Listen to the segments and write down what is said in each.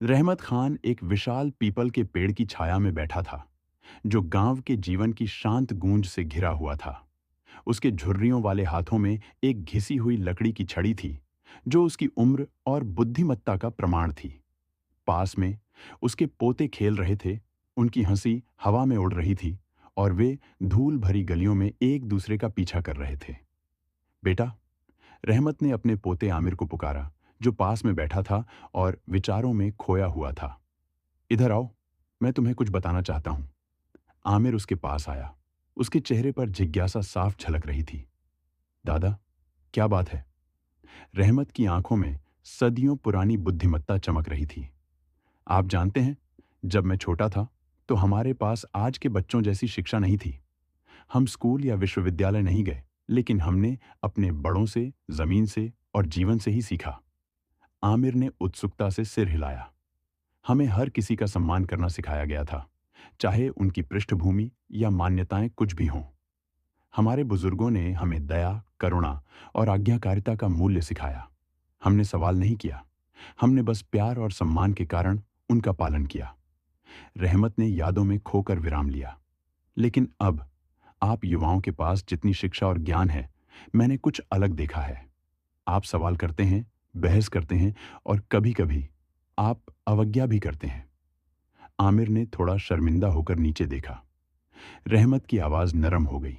रहमत खान एक विशाल पीपल के पेड़ की छाया में बैठा था, जो गांव के जीवन की शांत गूंज से घिरा हुआ था। उसके झुर्रियों वाले हाथों में एक घिसी हुई लकड़ी की छड़ी थी, जो उसकी उम्र और बुद्धिमत्ता का प्रमाण थी। पास में उसके पोते खेल रहे थे। उनकी हंसी हवा में उड़ रही थी और वे धूल भरी गलियों में एक दूसरे का पीछा कर रहे थे। बेटा, रहमत ने अपने पोते आमिर को पुकारा, जो पास में बैठा था और विचारों में खोया हुआ था। इधर आओ, मैं तुम्हें कुछ बताना चाहता हूं। आमिर उसके पास आया। उसके चेहरे पर जिज्ञासा साफ झलक रही थी। दादा, क्या बात है? रहमत की आंखों में सदियों पुरानी बुद्धिमत्ता चमक रही थी। आप जानते हैं, जब मैं छोटा था तो हमारे पास आज के बच्चों जैसी शिक्षा नहीं थी। हम स्कूल या विश्वविद्यालय नहीं गए, लेकिन हमने अपने बड़ों से, जमीन से और जीवन से ही सीखा। आमिर ने उत्सुकता से सिर हिलाया। हमें हर किसी का सम्मान करना सिखाया गया था, चाहे उनकी पृष्ठभूमि या मान्यताएं कुछ भी हों। हमारे बुजुर्गों ने हमें दया, करुणा और आज्ञाकारिता का मूल्य सिखाया। हमने सवाल नहीं किया, हमने बस प्यार और सम्मान के कारण उनका पालन किया। रहमत ने यादों में खोकर विराम लिया। लेकिन अब आप युवाओं के पास जितनी शिक्षा और ज्ञान है, मैंने कुछ अलग देखा है। आप सवाल करते हैं, बहस करते हैं और कभी-कभी आप अवज्ञा भी करते हैं। आमिर ने थोड़ा शर्मिंदा होकर नीचे देखा। रहमत की आवाज नरम हो गई।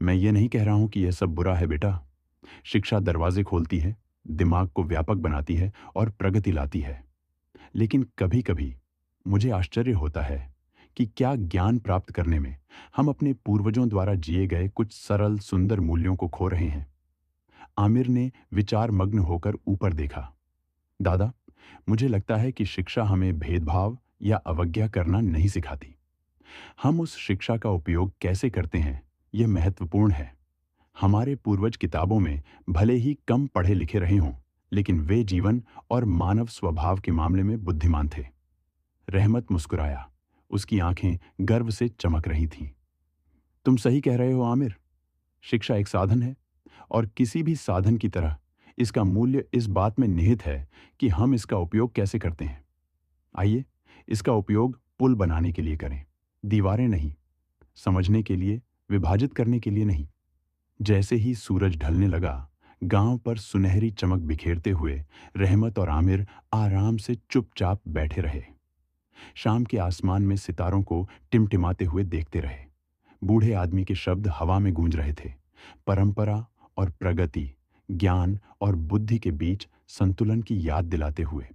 मैं ये नहीं कह रहा हूं कि यह सब बुरा है बेटा। शिक्षा दरवाजे खोलती है, दिमाग को व्यापक बनाती है और प्रगति लाती है। लेकिन कभी-कभी मुझे आश्चर्य होता है कि क्या ज्ञान प्राप्त करने में हम अपने पूर्वजों द्वारा जिए गए कुछ सरल, सुंदर मूल्यों को खो रहे हैं। आमिर ने विचार मग्न होकर ऊपर देखा। दादा, मुझे लगता है कि शिक्षा हमें भेदभाव या अवज्ञा करना नहीं सिखाती। हम उस शिक्षा का उपयोग कैसे करते हैं, यह महत्वपूर्ण है। हमारे पूर्वज किताबों में भले ही कम पढ़े लिखे रहे हों, लेकिन वे जीवन और मानव स्वभाव के मामले में बुद्धिमान थे। रहमत मुस्कुराया। उसकी आंखें गर्व से चमक रही थीं। तुम सही कह रहे हो आमिर। शिक्षा एक साधन है, और किसी भी साधन की तरह इसका मूल्य इस बात में निहित है कि हम इसका उपयोग कैसे करते हैं। आइए, इसका उपयोग पुल बनाने के लिए करें, दीवारें नहीं। समझने के लिए, विभाजित करने के लिए नहीं। जैसे ही सूरज ढलने लगा, गांव पर सुनहरी चमक बिखेरते हुए रहमत और आमिर आराम से चुपचाप बैठे रहे। शाम के आसमान में सितारों को टिमटिमाते हुए देखते रहे। बूढ़े आदमी के शब्द हवा में गूंज रहे थे, परंपरा और प्रगति, ज्ञान और बुद्धि के बीच संतुलन की याद दिलाते हुए।